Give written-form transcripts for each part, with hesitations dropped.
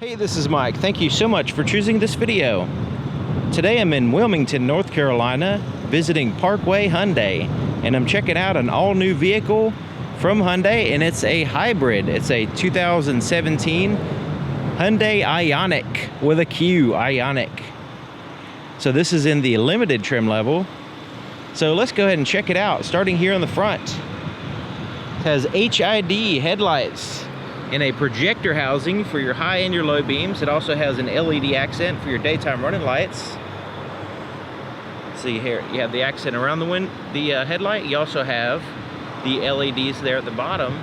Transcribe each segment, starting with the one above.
Hey, this is Mike. Thank you so much for choosing this video. Today I'm in Wilmington, North Carolina, visiting Parkway Hyundai, and I'm checking out an all-new vehicle from Hyundai, and it's a hybrid. It's a 2017 Hyundai Ioniq with a Q, Ioniq. So this is in the limited trim level. So let's go ahead and check it out, starting here on the front. It has HID headlights and a projector housing for your high and your low beams. It also has an LED accent for your daytime running lights. See here, you have the accent around the headlight. You also have the LEDs there at the bottom,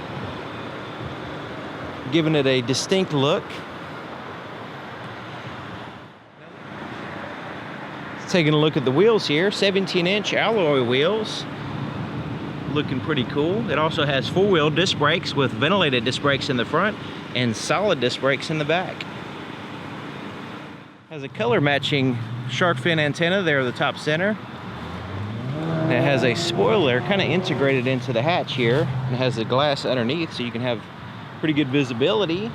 giving it a distinct look. Taking a look at the wheels here, 17-inch alloy wheels. Looking pretty cool. It also has four-wheel disc brakes with ventilated disc brakes in the front and solid disc brakes in the back. Has a color matching shark fin antenna there at the top center. It has a spoiler kind of integrated into the hatch here. It has the glass underneath so you can have pretty good visibility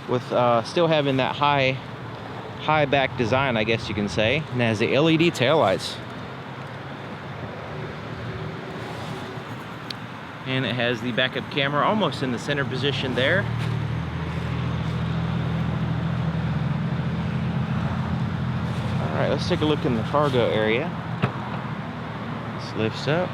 with still having that high back design, I guess you can say. And it has the LED taillights. And it has the backup camera almost in the center position there. All right, let's take a look in the cargo area. This lifts up.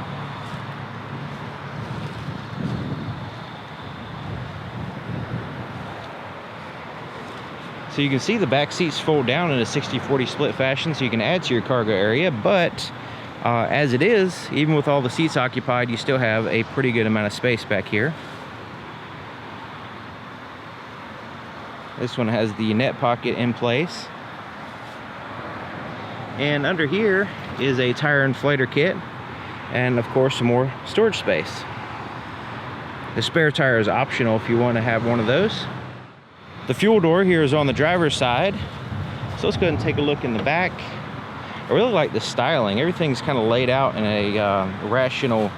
So you can see the back seats fold down in a 60-40 split fashion, so you can add to your cargo area, but as it is, even with all the seats occupied, you still have a pretty good amount of space back here. This one has the net pocket in place. And under here is a tire inflator kit, and of course some more storage space. The spare tire is optional if you want to have one of those. The fuel door here is on the driver's side. So let's go ahead and take a look in the back. I really like the styling. Everything's kind of laid out in a rational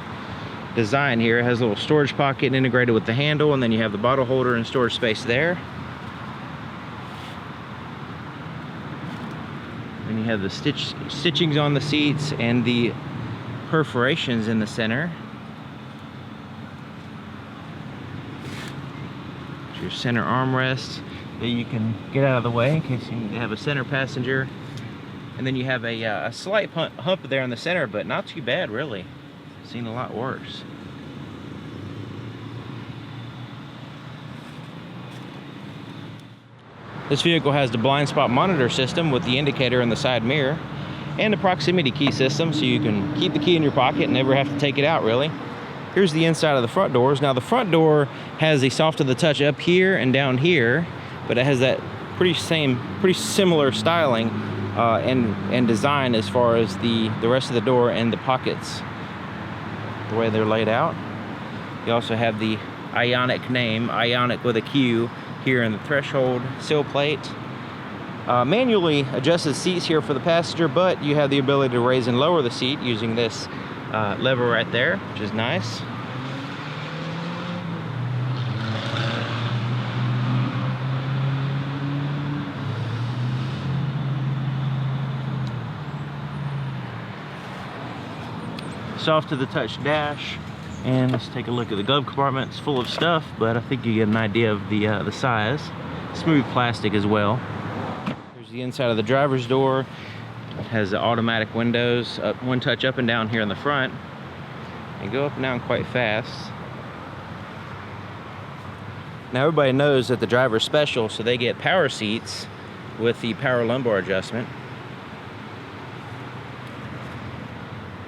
design here. It has a little storage pocket integrated with the handle, and then you have the bottle holder and storage space there. And you have the stitchings on the seats and the perforations in the center. It's your center armrest that you can get out of the way in case you need to have a center passenger. And then you have a slight hump there in the center, but not too bad, really. I've seen a lot worse. This vehicle has the blind spot monitor system with the indicator in the side mirror and the proximity key system, so you can keep the key in your pocket and never have to take it out, really. Here's the inside of the front doors. Now, the front door has a soft to the touch up here and down here, but it has that pretty similar styling and design as far as the rest of the door and the pockets, the way they're laid out. You also have the Ioniq name, Ioniq with a Q, here in the threshold sill plate. Manually adjusted seats here for the passenger, but you have the ability to raise and lower the seat using this lever right there, which is nice. Soft to the touch dash, and let's take a look at the glove compartment. It's full of stuff, but I think you get an idea of the size. Smooth plastic as well. Here's the inside of the driver's door. It has the automatic windows, one touch up and down here in the front, and go up and down quite fast. Now everybody knows that the driver's special, so they get power seats with the power lumbar adjustment.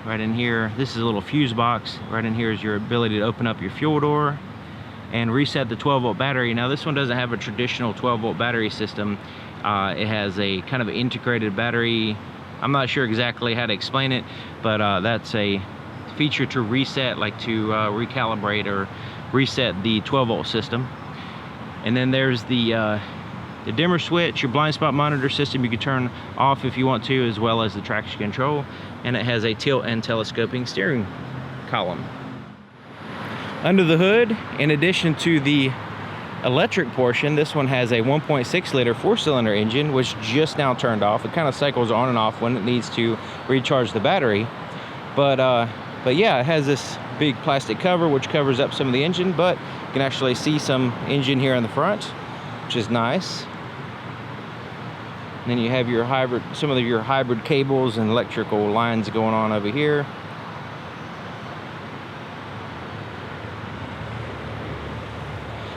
Right in here, this is a little fuse box. Right in here is your ability to open up your fuel door and reset the 12-volt battery. Now this one doesn't have a traditional 12-volt battery system. It has a kind of integrated battery. I'm not sure exactly how to explain it, but that's a feature to reset, like to recalibrate or reset the 12-volt system. And then there's the dimmer switch, your blind spot monitor system you can turn off if you want to, as well as the traction control. And it has a tilt and telescoping steering column. Under the hood, in addition to the electric portion, this one has a 1.6 liter 4-cylinder engine, which just now turned off. It kind of cycles on and off when it needs to recharge the battery. But yeah, it has this big plastic cover which covers up some of the engine, but you can actually see some engine here in the front, which is nice. And then you have your hybrid, some of your hybrid cables and electrical lines going on over here.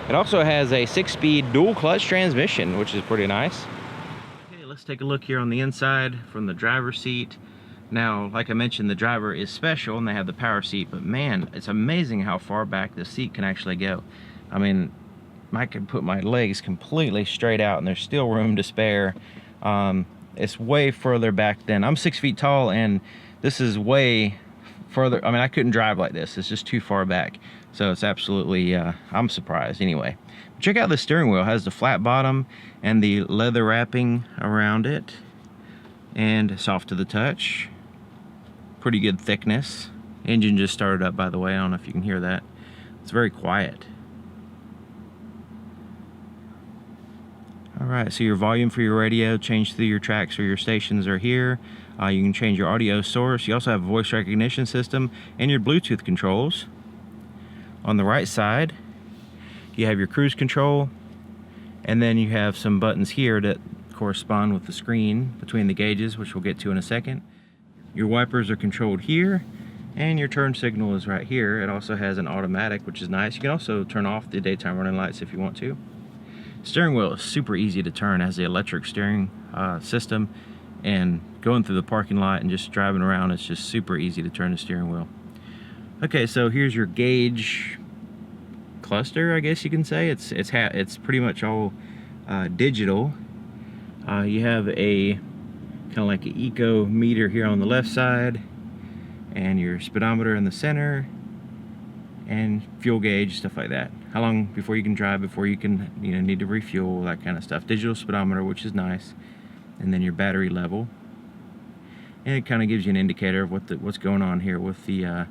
It also has a 6-speed dual clutch transmission, which is pretty nice. Okay, let's take a look here on the inside from the driver's seat. Now, like I mentioned, the driver is special and they have the power seat, but man, it's amazing how far back the seat can actually go. I mean, I could put my legs completely straight out and there's still room to spare. It's way further back than, I'm 6 feet tall and this is way further. I mean, I couldn't drive like this. It's just too far back. So it's absolutely, I'm surprised anyway. Check out the steering wheel. It has the flat bottom and the leather wrapping around it, and soft to the touch. Pretty good thickness. Engine just started up, by the way. I don't know if you can hear that. It's very quiet. Alright, so your volume for your radio, change through your tracks or your stations are here. You can change your audio source. You also have a voice recognition system and your Bluetooth controls. On the right side, you have your cruise control, and then you have some buttons here that correspond with the screen between the gauges, which we'll get to in a second. Your wipers are controlled here, and your turn signal is right here. It also has an automatic, which is nice. You can also turn off the daytime running lights if you want to. Steering wheel is super easy to turn. It has the electric steering system, and going through the parking lot and just driving around, it's just super easy to turn the steering wheel. Okay, so here's your gauge cluster, I guess you can say. It's pretty much all digital. You have a kind of like an eco meter here on the left side, and your speedometer in the center, and fuel gauge, stuff like that. How long before you can drive, before you can, need to refuel, that kind of stuff. Digital speedometer, which is nice, and then your battery level, and it kind of gives you an indicator of what's going on here with the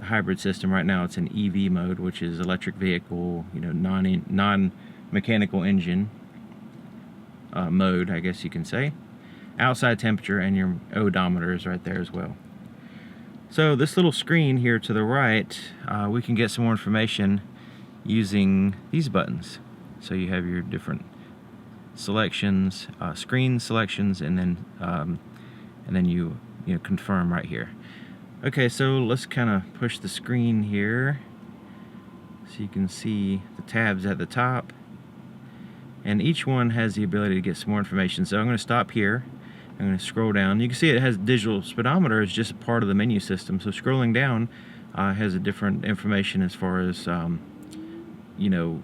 hybrid system. Right now it's in EV mode, which is electric vehicle, non-mechanical engine mode, I guess you can say. Outside temperature, and your odometer is right there as well. So this little screen here to the right, we can get some more information using these buttons. So you have your different selections, screen selections, and then you confirm right here. Okay, so let's kind of push the screen here so you can see the tabs at the top, and each one has the ability to get some more information. So I'm going to stop here. I'm going to scroll down. You can see it has digital speedometer as just a part of the menu system. So scrolling down has a different information as far as your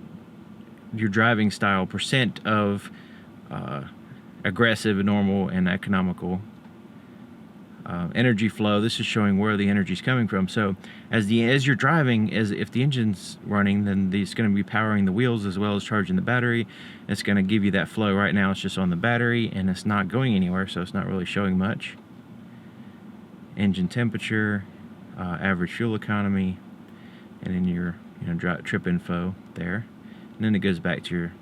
driving style, percent of aggressive, normal, and economical. Energy flow, this is showing where the energy is coming from. So as you're driving, if the engine's running, then it's going to be powering the wheels as well as charging the battery. It's going to give you that flow. Right now it's just on the battery and it's not going anywhere, so it's not really showing much. Engine temperature, average fuel economy, and then your trip info there. And then it goes back to your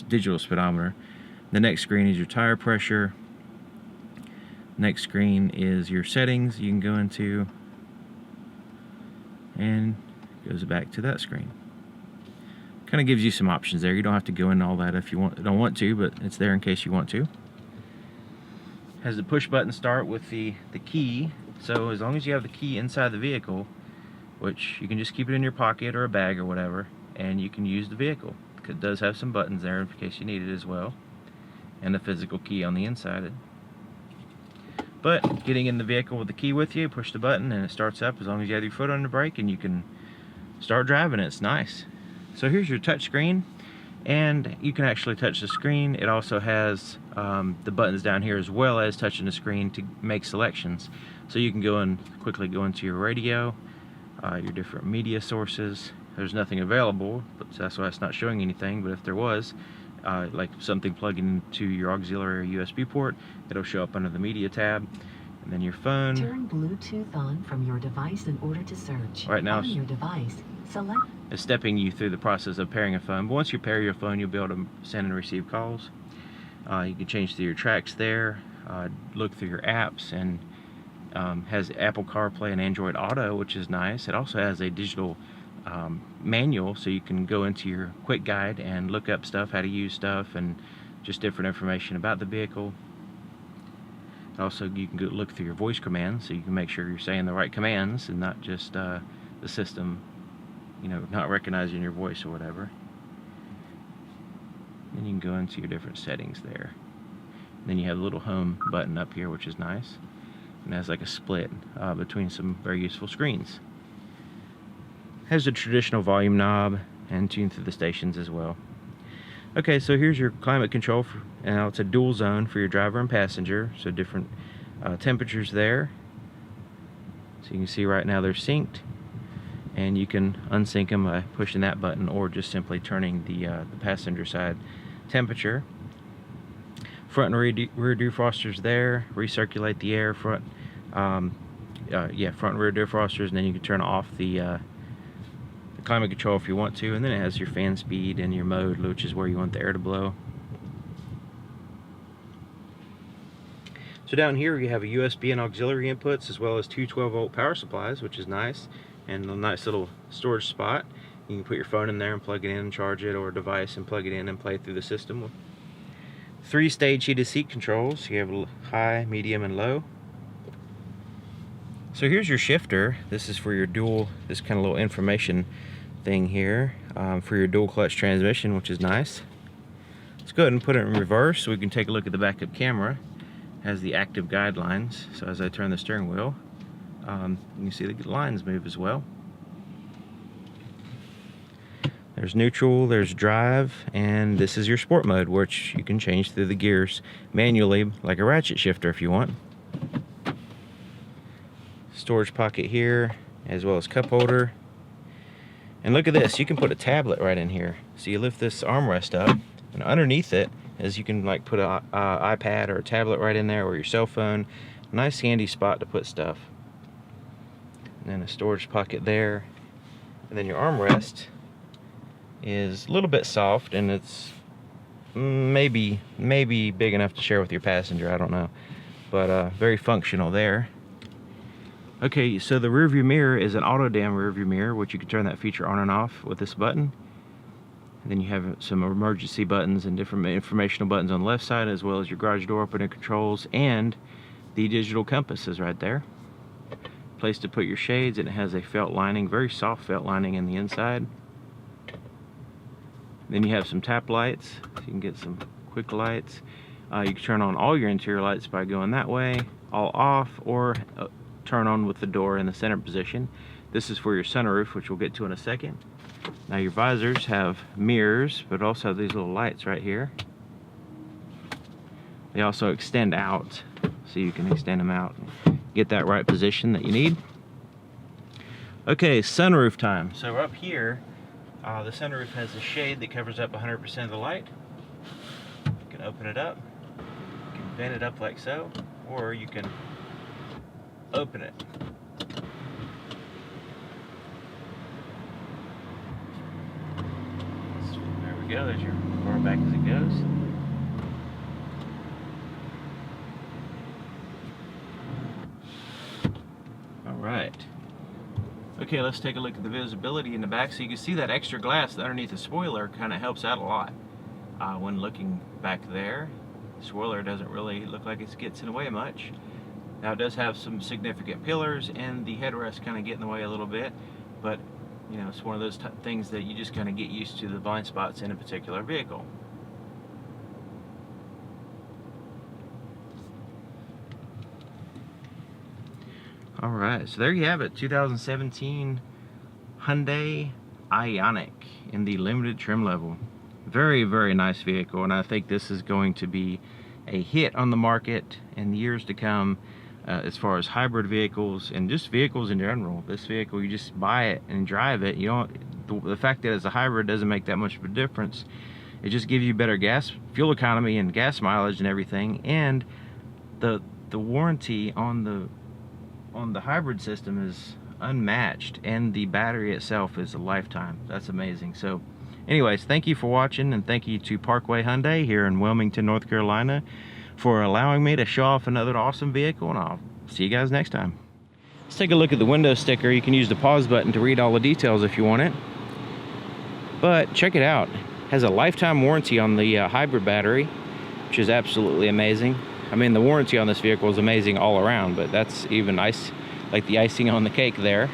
digital speedometer. The next screen is your tire pressure. Next screen is your settings you can go into, and goes back to that screen. Kind of gives you some options there. You don't have to go into all that if you don't want to, but it's there in case you want to. Has the push button start with the key. So as long as you have the key inside the vehicle, which you can just keep it in your pocket or a bag or whatever, and you can use the vehicle. It does have some buttons there in case you need it as well, and the physical key on the inside. But getting in the vehicle with the key with you, push the button and it starts up as long as you have your foot on the brake, and you can start driving. It's nice. So here's your touch screen, and you can actually touch the screen. It also has the buttons down here as well as touching the screen to make selections. So you can quickly go into your radio, your different media sources. There's nothing available, but that's why it's not showing anything. But if there was, like something plugging into your auxiliary USB port, it'll show up under the media tab. And then your phone. Turn Bluetooth on from your device in order to search. Right now, on your device, It's stepping you through the process of pairing a phone. But once you pair your phone, you'll be able to send and receive calls. You can change through your tracks there, look through your apps, and has Apple CarPlay and Android Auto, which is nice. It also has a digital manual, so you can go into your quick guide and look up stuff, how to use stuff, and just different information about the vehicle. Also, you can go look through your voice commands, so you can make sure you're saying the right commands and not just the system, you know, not recognizing your voice or whatever. Then you can go into your different settings there. And then you have a little home button up here, which is nice, and has like a split between some very useful screens. Has a traditional volume knob and tune through the stations as well. Okay, so here's your climate control, and now it's a dual zone for your driver and passenger, so different temperatures there. So you can see right now they're synced, and you can unsync them by pushing that button or just simply turning the passenger side temperature. Front and rear defrosters there, recirculate the air, front and rear defrosters, and then you can turn off the climate control if you want to, and then it has your fan speed and your mode, which is where you want the air to blow. So down here you have a USB and auxiliary inputs, as well as two 12-volt power supplies, which is nice, and a nice little storage spot. You can put your phone in there and plug it in and charge it, or a device and plug it in and play through the system. 3-stage heated seat controls. You have high, medium, and low. So here's your shifter. This is for your dual, this kind of little information thing here, for your dual clutch transmission, which is nice. Let's go ahead and put it in reverse so we can take a look at the backup camera. It has the active guidelines, so as I turn the steering wheel, you can see the lines move as well. There's neutral, there's drive, and this is your sport mode, which you can change through the gears manually like a ratchet shifter if you want. Storage pocket here, as well as cup holder. And look at this, you can put a tablet right in here. So you lift this armrest up, and underneath it is you can like put an iPad or a tablet right in there, or your cell phone. Nice handy spot to put stuff. And then a storage pocket there. And then your armrest is a little bit soft, and it's maybe big enough to share with your passenger, I don't know. But very functional there. Okay, so the rear view mirror is an auto dim rear view mirror, which you can turn that feature on and off with this button. And then you have some emergency buttons and different informational buttons on the left side, as well as your garage door opener controls, and the digital compass is right there. Place to put your shades, and it has a felt lining, very soft felt lining in the inside. Then you have some tap lights, so you can get some quick lights. You can turn on all your interior lights by going that way, all off, or turn on with the door in the center position. This is for your sunroof, which we'll get to in a second. Now your visors have mirrors, but also have these little lights right here. They also extend out, so you can extend them out and get that right position that you need. Okay, sunroof time. So up here, the sunroof has a shade that covers up 100% of the light. You can open it up, you can bend it up like so, or you can open it. So there we go, there's your far back as it goes. Alright. Okay, let's take a look at the visibility in the back. So you can see that extra glass underneath the spoiler kind of helps out a lot. When looking back there, the spoiler doesn't really look like it gets in the way much. Now it does have some significant pillars, and the headrest kind of get in the way a little bit, but you know, it's one of those things that you just kind of get used to the blind spots in a particular vehicle. Alright, so there you have it, 2017 Hyundai Ioniq in the limited trim level. Very, very nice vehicle, and I think this is going to be a hit on the market in years to come. As far as hybrid vehicles and just vehicles in general. This vehicle, you just buy it and drive it. You don't, the fact that it's a hybrid doesn't make that much of a difference. It just gives you better fuel economy and gas mileage and everything. And the warranty on the hybrid system is unmatched, and the battery itself is a lifetime. That's amazing. So anyways, thank you for watching, and thank you to Parkway Hyundai here in Wilmington, North Carolina, for allowing me to show off another awesome vehicle, and I'll see you guys next time. Let's take a look at the window sticker. You can use the pause button to read all the details if you want it. But check it out. It has a lifetime warranty on the hybrid battery, which is absolutely amazing. I mean, the warranty on this vehicle is amazing all around, but that's even nice, like the icing on the cake there.